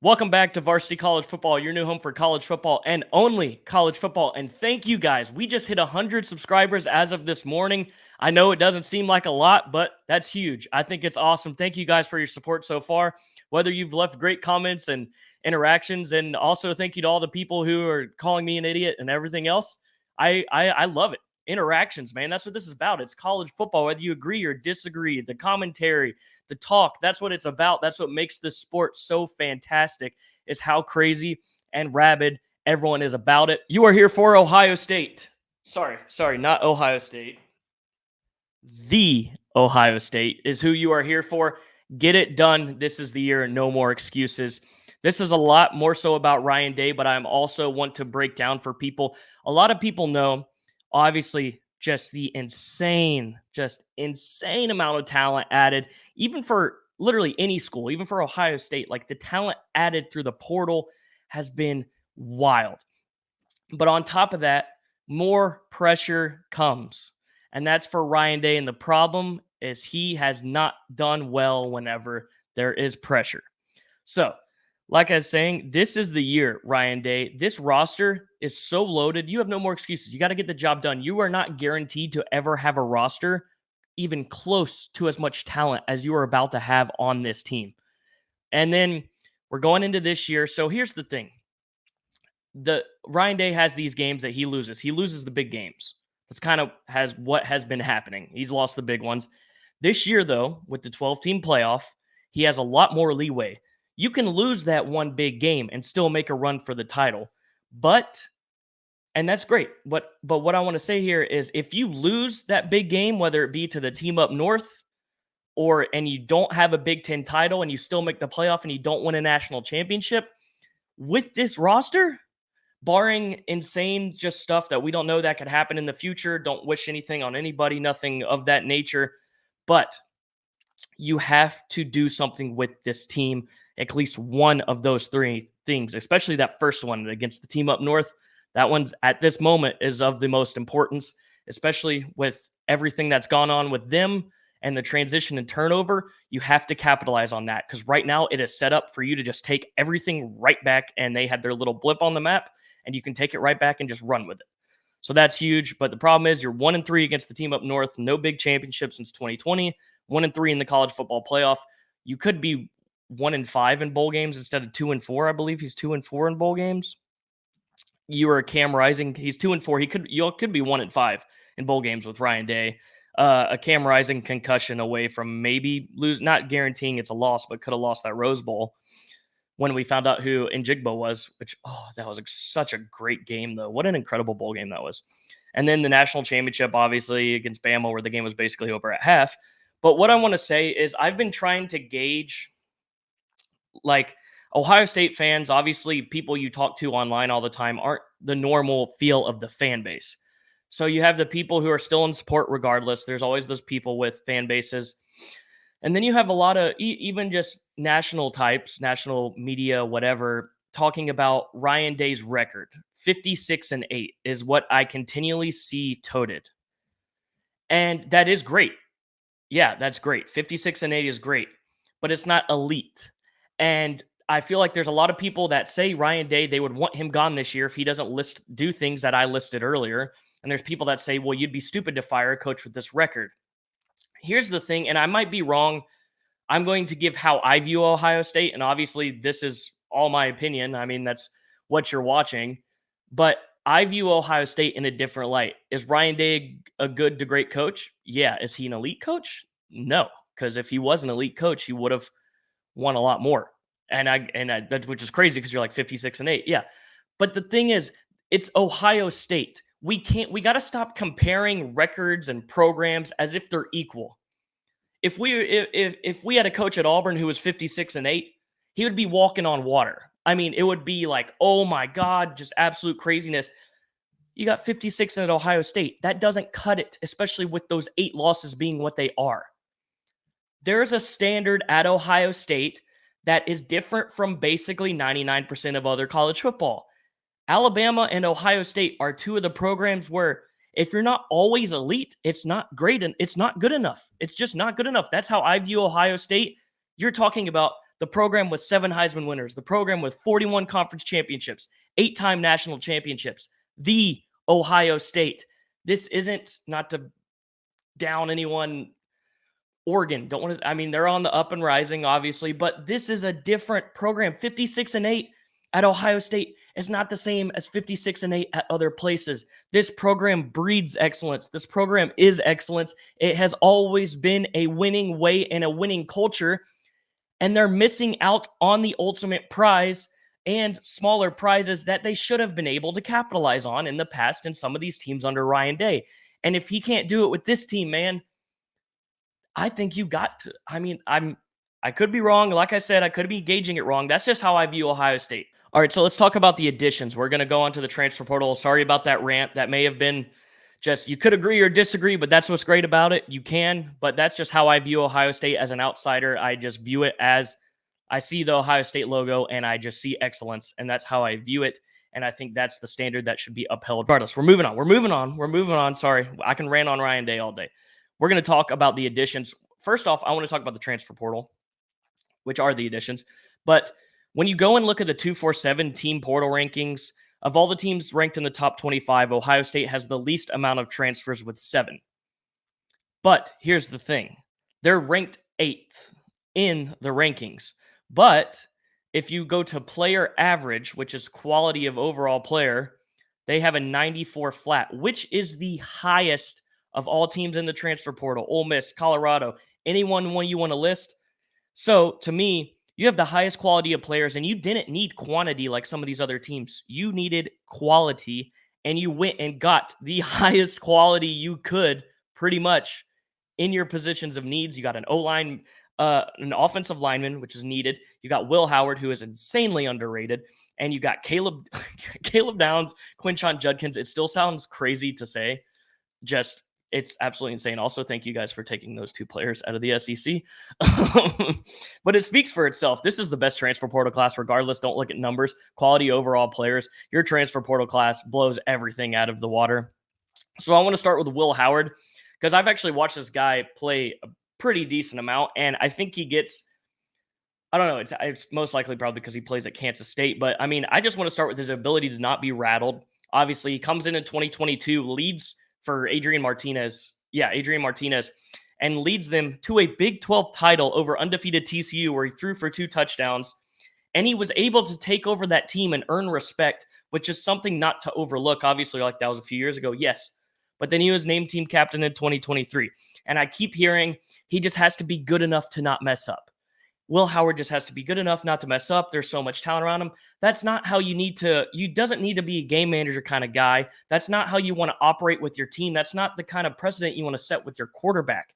Welcome back to Varsity College Football, your new home for college football and only college football. And thank you guys. We just hit 100 subscribers as of this morning. I know it doesn't seem like a lot, but that's huge. I think it's awesome. Thank you guys for your support so far, whether you've left great comments and interactions. And also thank you to all the people who are calling me an idiot and everything else. I love it. Interactions, man. That's what this is about. It's college football, whether you agree or disagree, the commentary, the talk. That's what it's about. That's what makes this sport so fantastic, is how crazy and rabid everyone is about it. You are here for Ohio State. Sorry, not Ohio State. The Ohio State is who you are here for. Get it done. This is the year. No more excuses. This is a lot more so about Ryan Day, but I also want to break down for people. A lot of people know, obviously, just the insane amount of talent added, even for literally any school, even for Ohio State. Like, the talent added through the portal has been wild. But on top of that, more pressure comes. And that's for Ryan Day. And the problem is he has not done well whenever there is pressure. So, like I was saying, this is the year, Ryan Day. This roster is so loaded. You have no more excuses. You got to get the job done. You are not guaranteed to ever have a roster even close to as much talent as you are about to have on this team. And then we're going into this year. So here's the thing. Ryan Day has these games that he loses. He loses the big games. That's kind of what has been happening. He's lost the big ones. This year, though, with the 12-team playoff, he has a lot more leeway. You can lose that one big game and still make a run for the title. And that's great. But what I want to say here is, if you lose that big game, whether it be to the team up north and you don't have a Big Ten title and you still make the playoff and you don't win a national championship, with this roster, barring insane just stuff that we don't know that could happen in the future, don't wish anything on anybody, nothing of that nature, but you have to do something with this team, at least one of those three things, especially that first one against the team up north. That one's, at this moment, is of the most importance, especially with everything that's gone on with them and the transition and turnover. You have to capitalize on that, because right now it is set up for you to just take everything right back, and they had their little blip on the map, and you can take it right back and just run with it. So that's huge. But the problem is, you're 1-3 against the team up north. No big championship since 2020. 1-3 in the college football playoff. You could be 1-5 in bowl games instead of 2-4. I believe he's 2-4 in bowl games. You are Cam Rising. He's 2-4. You could be 1-5 in bowl games with Ryan Day. A Cam Rising concussion away from maybe not guaranteeing it's a loss, but could have lost that Rose Bowl when we found out who Njigba was, which, that was such a great game, though. What an incredible bowl game that was. And then the national championship, obviously, against Bama, where the game was basically over at half. But what I want to say is, I've been trying to gauge, like, Ohio State fans, obviously people you talk to online all the time aren't the normal feel of the fan base. So you have the people who are still in support regardless. There's always those people with fan bases. And then you have a lot of even just national types, national media, whatever, talking about Ryan Day's record. 56-8 is what I continually see touted. And that is great. Yeah, that's great. 56-8 is great, but it's not elite. And I feel like there's a lot of people that say Ryan Day, they would want him gone this year if he doesn't do things that I listed earlier. And there's people that say, well, you'd be stupid to fire a coach with this record. Here's the thing, and I might be wrong. I'm going to give how I view Ohio State, and obviously this is all my opinion. I mean, that's what you're watching. But I view Ohio State in a different light. Is Ryan Day a good to great coach? Yeah. Is he an elite coach? No, because if he was an elite coach, he would have won a lot more. Which is crazy, because you're like 56-8. Yeah. But the thing is, it's Ohio State. We got to stop comparing records and programs as if they're equal. If we had a coach at Auburn who was 56-8, he would be walking on water. I mean, it would be like, oh my God, just absolute craziness. You got 56 at Ohio State. That doesn't cut it, especially with those 8 losses being what they are. There's a standard at Ohio State that is different from basically 99% of other college football. Alabama and Ohio State are two of the programs where, if you're not always elite, it's not great and it's not good enough. It's just not good enough. That's how I view Ohio State. You're talking about the program with 7 Heisman winners, the program with 41 conference championships, 8-time national championships, the Ohio State. This isn't, not to down anyone, Oregon, don't want to, I mean, they're on the up and rising, obviously, but this is a different program. 56-8 at Ohio State is not the same as 56-8 at other places. This program breeds excellence. This program is excellence. It has always been a winning way and a winning culture, and they're missing out on the ultimate prize and smaller prizes that they should have been able to capitalize on in the past in some of these teams under Ryan Day. And if he can't do it with this team, man, I think you got to, I mean, I could be wrong. Like I said, I could be gauging it wrong. That's just how I view Ohio State. All right, so let's talk about the additions. We're going to go on to the transfer portal. Sorry about that rant. That may have been just, you could agree or disagree, but that's what's great about it. You can, but that's just how I view Ohio State as an outsider. I just view it as, I see the Ohio State logo and I just see excellence, and that's how I view it. And I think that's the standard that should be upheld regardless. We're moving on. Sorry, I can rant on Ryan Day all day. We're going to talk about the additions. First off, I want to talk about the transfer portal, which are the additions. But when you go and look at the 247 team portal rankings, of all the teams ranked in the top 25, Ohio State has the least amount of transfers with 7. But here's the thing. They're ranked 8th in the rankings. But if you go to player average, which is quality of overall player, they have a 94 flat, which is the highest of all teams in the transfer portal. Ole Miss, Colorado, anyone you want to list. So to me, you have the highest quality of players, and you didn't need quantity like some of these other teams. You needed quality, and you went and got the highest quality you could pretty much in your positions of needs. You got an O-line, an offensive lineman, which is needed. You got Will Howard, who is insanely underrated. And you got Caleb Downs, Quinshon Judkins. It still sounds crazy to say. Just, it's absolutely insane. Also, thank you guys for taking those 2 players out of the SEC. But it speaks for itself. This is the best transfer portal class regardless. Don't look at numbers. Quality overall players. Your transfer portal class blows everything out of the water. So I want to start with Will Howard, because I've actually watched this guy play a pretty decent amount, and I think he gets, I don't know, it's most likely probably because he plays at Kansas State. But I mean, I just want to start with his ability to not be rattled. Obviously, he comes in 2022, leads for Adrian Martinez, and leads them to a Big 12 title over undefeated TCU, where he threw for 2 touchdowns. And he was able to take over that team and earn respect, which is something not to overlook. Obviously, like that was a few years ago, yes. But then he was named team captain in 2023. And I keep hearing he just has to be good enough to not mess up. Will Howard just has to be good enough not to mess up. There's so much talent around him. That's not how you doesn't need to be a game manager kind of guy. That's not how you want to operate with your team. That's not the kind of precedent you want to set with your quarterback.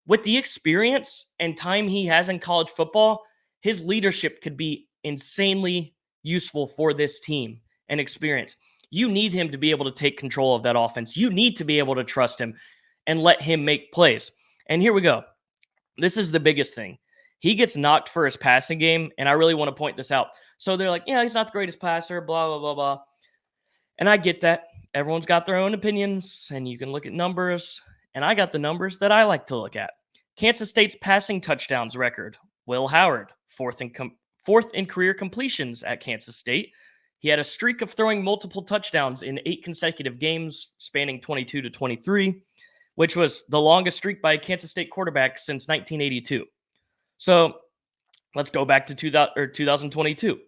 With the experience and time he has in college football, his leadership could be insanely useful for this team and experience. You need him to be able to take control of that offense. You need to be able to trust him and let him make plays. And here we go. This is the biggest thing. He gets knocked for his passing game, and I really want to point this out. So they're like, yeah, he's not the greatest passer, blah, blah, blah, blah. And I get that. Everyone's got their own opinions, and you can look at numbers, and I got the numbers that I like to look at. Kansas State's passing touchdowns record. Will Howard, fourth in career completions at Kansas State. He had a streak of throwing multiple touchdowns in 8 consecutive games spanning 22 to 23, which was the longest streak by a Kansas State quarterback since 1982. So let's go back to 2022.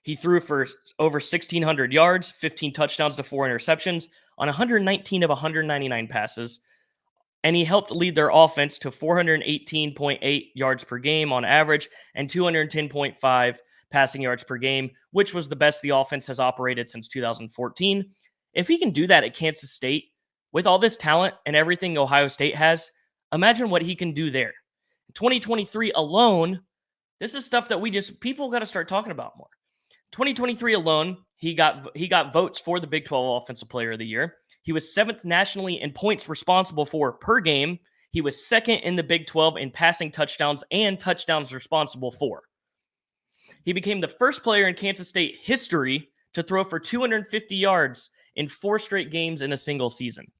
He threw for over 1,600 yards, 15 touchdowns to 4 interceptions on 119 of 199 passes. And he helped lead their offense to 418.8 yards per game on average and 210.5 passing yards per game, which was the best the offense has operated since 2014. If he can do that at Kansas State, with all this talent and everything Ohio State has, imagine what he can do there. 2023 alone, this is stuff that people got to start talking about more. 2023 alone, he got votes for the Big 12 Offensive Player of the Year. He was 7th nationally in points responsible for per game. He was 2nd in the Big 12 in passing touchdowns and touchdowns responsible for. He became the first player in Kansas State history to throw for 250 yards in 4 straight games in a single season.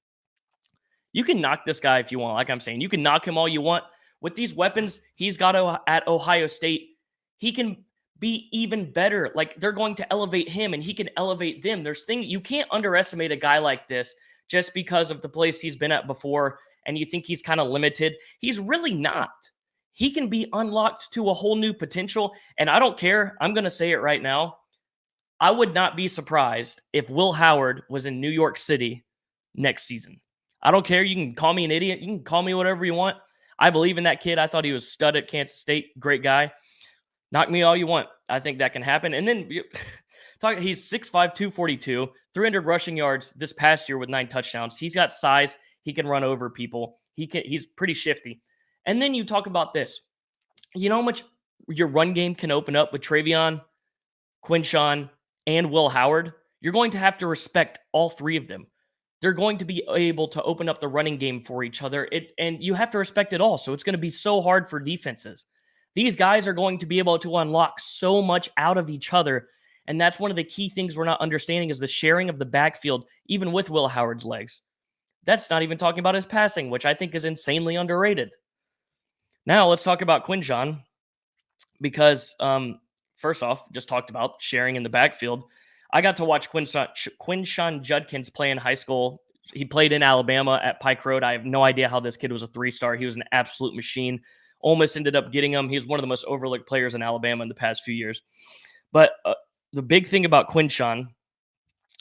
You can knock this guy if you want. Like I'm saying, you can knock him all you want. With these weapons he's got at Ohio State, he can be even better. Like they're going to elevate him and he can elevate them. You can't underestimate a guy like this just because of the place he's been at before and you think he's kind of limited. He's really not. He can be unlocked to a whole new potential. And I don't care. I'm going to say it right now. I would not be surprised if Will Howard was in New York City next season. I don't care. You can call me an idiot. You can call me whatever you want. I believe in that kid. I thought he was stud at Kansas State. Great guy. Knock me all you want. I think that can happen. And then he's 6'5", 242, 300 rushing yards this past year with 9 touchdowns. He's got size. He can run over people. He's pretty shifty. And then you talk about this. You know how much your run game can open up with TreVeyon, Quinshon, and Will Howard? You're going to have to respect all three of them. They're going to be able to open up the running game for each other. And you have to respect it all. So it's going to be so hard for defenses. These guys are going to be able to unlock so much out of each other. And that's one of the key things we're not understanding is the sharing of the backfield, even with Will Howard's legs. That's not even talking about his passing, which I think is insanely underrated. Now let's talk about Quinshon because first off, just talked about sharing in the backfield. I got to watch Quinshon Judkins play in high school. He played in Alabama at Pike Road. I have no idea how this kid was a 3-star. He was an absolute machine. Ole Miss ended up getting him. He's one of the most overlooked players in Alabama in the past few years. But the big thing about Quinshon,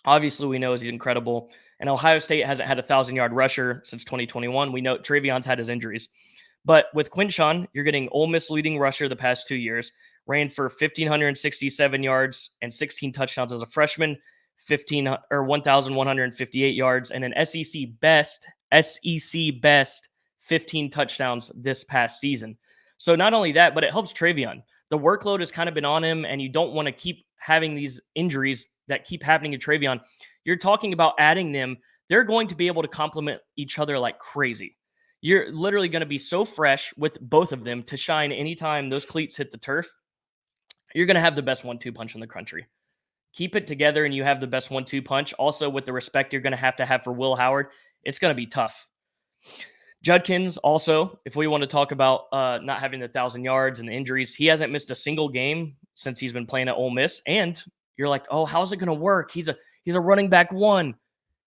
obviously we know is he's incredible. And Ohio State hasn't had a 1,000-yard rusher since 2021. We know TreVeyon's had his injuries. But with Quinshon, you're getting Ole Miss leading rusher the past 2 years. Ran for 1,567 yards and 16 touchdowns as a freshman, 1,158 yards, and an SEC best 15 touchdowns this past season. So not only that, but it helps TreVeyon. The workload has kind of been on him, and you don't want to keep having these injuries that keep happening to TreVeyon. You're talking about adding them. They're going to be able to complement each other like crazy. You're literally going to be so fresh with both of them to shine anytime those cleats hit the turf. You're going to have the best 1-2 punch in the country. Keep it together and you have the best 1-2 punch. Also, with the respect you're going to have for Will Howard, it's going to be tough. Judkins, also, if we want to talk about not having the 1,000 yards and the injuries, he hasn't missed a single game since he's been playing at Ole Miss. And you're like, oh, how's it going to work? He's a running back one.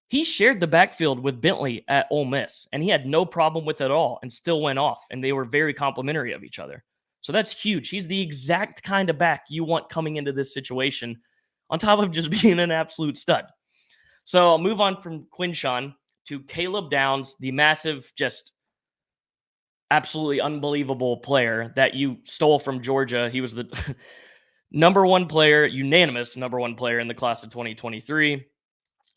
He shared the backfield with Bentley at Ole Miss, and he had no problem with it at all and still went off, and they were very complimentary of each other. So that's huge. He's the exact kind of back you want coming into this situation, on top of just being an absolute stud. So I'll move on from Quinshon to Caleb Downs, the massive, just absolutely unbelievable player that you stole from Georgia. He was the unanimous number one player in the class of 2023.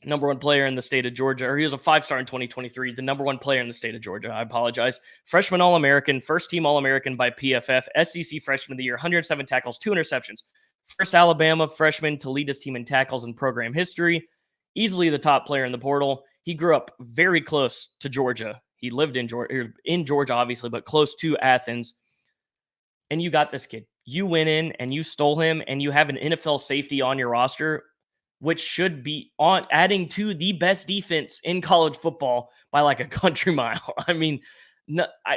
Number one player in the state of Georgia, or he was a 5-star in 2023, the number one player in the state of Georgia. I apologize. Freshman All-American, first team All-American by PFF, SEC Freshman of the Year, 107 tackles, 2 interceptions. First Alabama freshman to lead his team in tackles in program history. Easily the top player in the portal. He grew up very close to Georgia. He lived in Georgia, obviously, but close to Athens. And you got this kid. You went in and you stole him, and you have an NFL safety on your roster, which should be on adding to the best defense in college football by like a country mile. I mean,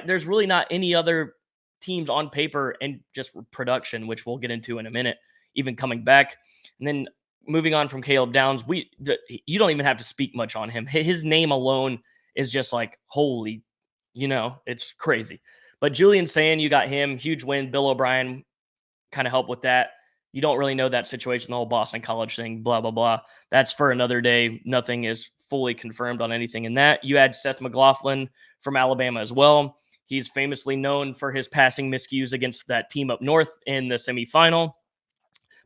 there's really not any other teams on paper and just production, which we'll get into in a minute, even coming back. And then moving on from Caleb Downs, you don't even have to speak much on him. His name alone is just like, holy, it's crazy. But Julian Sand, you got him, huge win. Bill O'Brien kind of helped with that. You don't really know that situation, the whole Boston College thing, blah, blah, blah. That's for another day. Nothing is fully confirmed on anything in that. You had Seth McLaughlin from Alabama as well. He's famously known for his passing miscues against that team up north in the semifinal.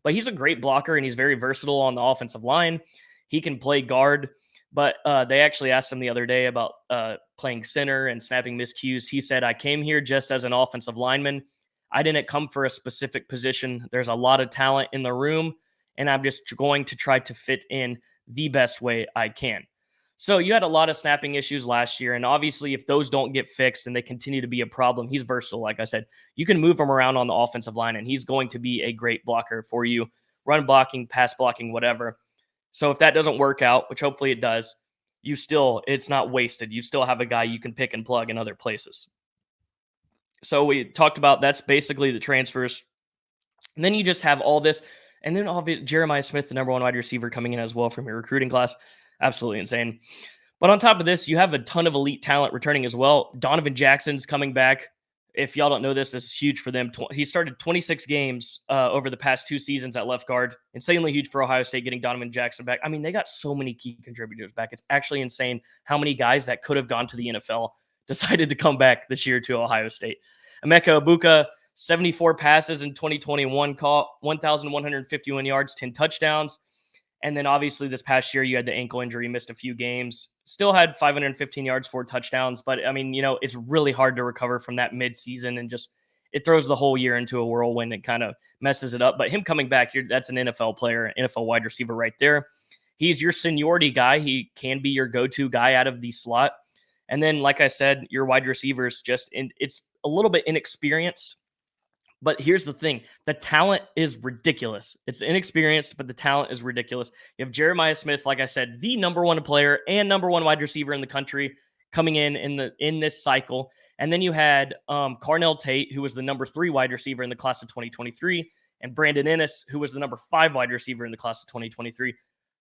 But he's a great blocker, and he's very versatile on the offensive line. He can play guard. But they actually asked him the other day about playing center and snapping miscues. He said, I came here just as an offensive lineman. I didn't come for a specific position. There's a lot of talent in the room, and I'm just going to try to fit in the best way I can. So you had a lot of snapping issues last year, and obviously if those don't get fixed and they continue to be a problem, he's versatile. Like I said, you can move him around on the offensive line, and he's going to be a great blocker for you, run blocking, pass blocking, whatever. So if that doesn't work out, which hopefully it does, it's not wasted. You still have a guy you can pick and plug in other places. So we talked about that's basically the transfers. And then you just have all this. And then obviously Jeremiah Smith, the number one wide receiver, coming in as well from your recruiting class. Absolutely insane. But on top of this, you have a ton of elite talent returning as well. Donovan Jackson's coming back. If y'all don't know this is huge for them. He started 26 games over the past 2 seasons at left guard. Insanely huge for Ohio State getting Donovan Jackson back. I mean, they got so many key contributors back. It's actually insane how many guys that could have gone to the NFL decided to come back this year to Ohio State. Emeka Egbuka, 74 passes in 2021, caught 1,151 yards, 10 touchdowns. And then obviously this past year, you had the ankle injury, missed a few games, still had 515 yards, 4 touchdowns. But I mean, it's really hard to recover from that midseason, and just it throws the whole year into a whirlwind. It kind of messes it up. But him coming back, that's an NFL player, NFL wide receiver right there. He's your seniority guy. He can be your go-to guy out of the slot. And then, like I said, your wide receivers it's a little bit inexperienced. But here's the thing. The talent is ridiculous. It's inexperienced, but the talent is ridiculous. You have Jeremiah Smith, like I said, the number one player and number one wide receiver in the country coming in this cycle. And then you had Carnell Tate, who was the number 3 wide receiver in the class of 2023, and Brandon Ennis, who was the number 5 wide receiver in the class of 2023.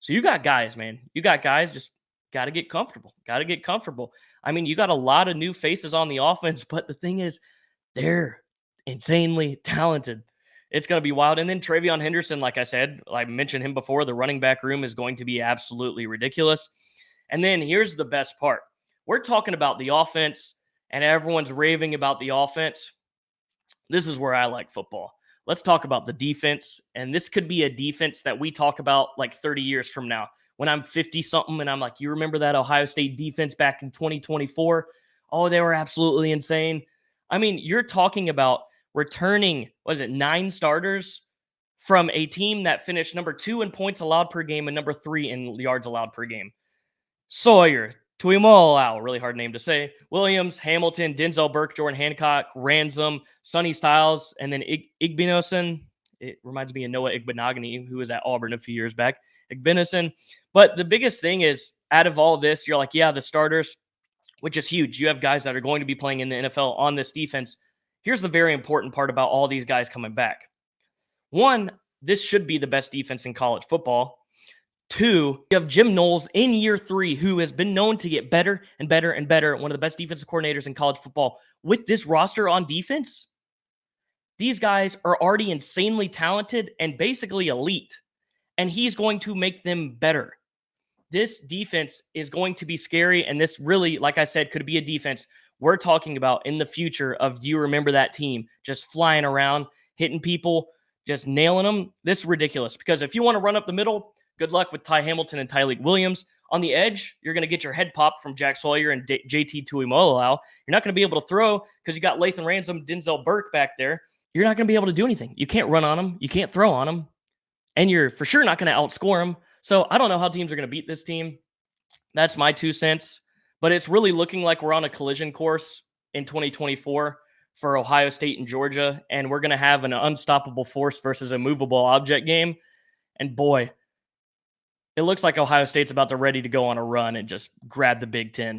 So you got guys, man. You got guys, just got to get comfortable. Got to get comfortable. I mean, you got a lot of new faces on the offense, but the thing is, they're insanely talented. It's going to be wild. And then TreVeyon Henderson, like I said, I mentioned him before, the running back room is going to be absolutely ridiculous. And then here's the best part. We're talking about the offense, and everyone's raving about the offense. This is where I like football. Let's talk about the defense. And this could be a defense that we talk about like 30 years from now. When I'm 50-something and I'm like, you remember that Ohio State defense back in 2024? Oh, they were absolutely insane. I mean, you're talking about returning, 9 starters from a team that finished number 2 in points allowed per game and number 3 in yards allowed per game. Sawyer, Tuimoloau, really hard name to say, Williams, Hamilton, Denzel Burke, Jordan Hancock, Ransom, Sonny Styles, and then Igbinosun. It reminds me of Noah Igbinoghene, who was at Auburn a few years back. Igbinosun. But the biggest thing is, out of all of this, you're like, yeah, the starters, which is huge. You have guys that are going to be playing in the NFL on this defense. Here's the very important part about all these guys coming back. 1, this should be the best defense in college football. 2, you have Jim Knowles in year 3, who has been known to get better and better and better. One of the best defensive coordinators in college football. With this roster on defense, these guys are already insanely talented and basically elite. And he's going to make them better. This defense is going to be scary. And this really, like I said, could be a defense we're talking about in the future of, do you remember that team just flying around, hitting people, just nailing them? This is ridiculous, because if you want to run up the middle, good luck with Ty Hamilton and Tyleik Williams. On the edge, you're going to get your head popped from Jack Sawyer and JT Tuimoloau. You're not going to be able to throw because you got Lathan Ransom, Denzel Burke back there. You're not going to be able to do anything. You can't run on them. You can't throw on them. And you're for sure not going to outscore them. So I don't know how teams are going to beat this team. That's my 2 cents. But it's really looking like we're on a collision course in 2024 for Ohio State and Georgia. And we're going to have an unstoppable force versus a movable object game. And boy, it looks like Ohio State's about to ready to go on a run and just grab the Big Ten.